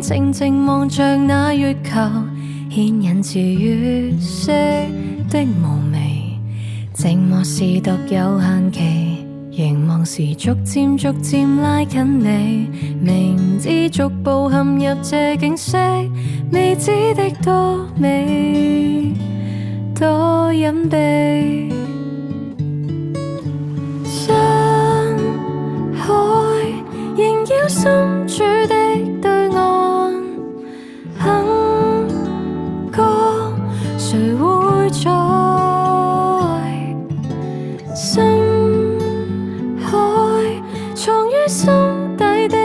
靜靜望着那月球，牽引住月色的無味。寂寞是獨有限期，凝望時逐漸拉近你，明知逐步陷入這景色，未知的多美多隱秘。山海縈繞深處的對岸，肯覺誰會在深海藏於心底的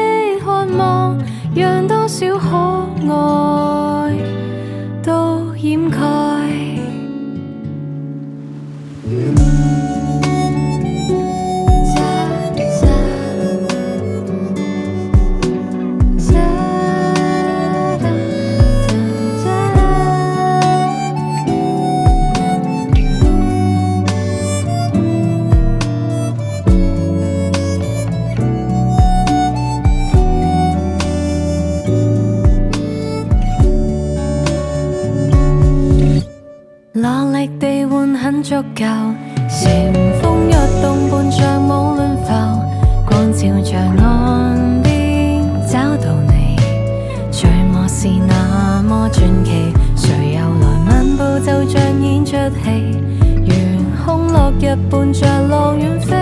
渴望，讓多少可愛都掩蓋。落力地換很足夠，乘風躍動伴着舞亂浮，光照着岸邊找到你，序幕是那麼傳奇，誰又來漫步就像演出戲，懸空落日伴着浪遠飛。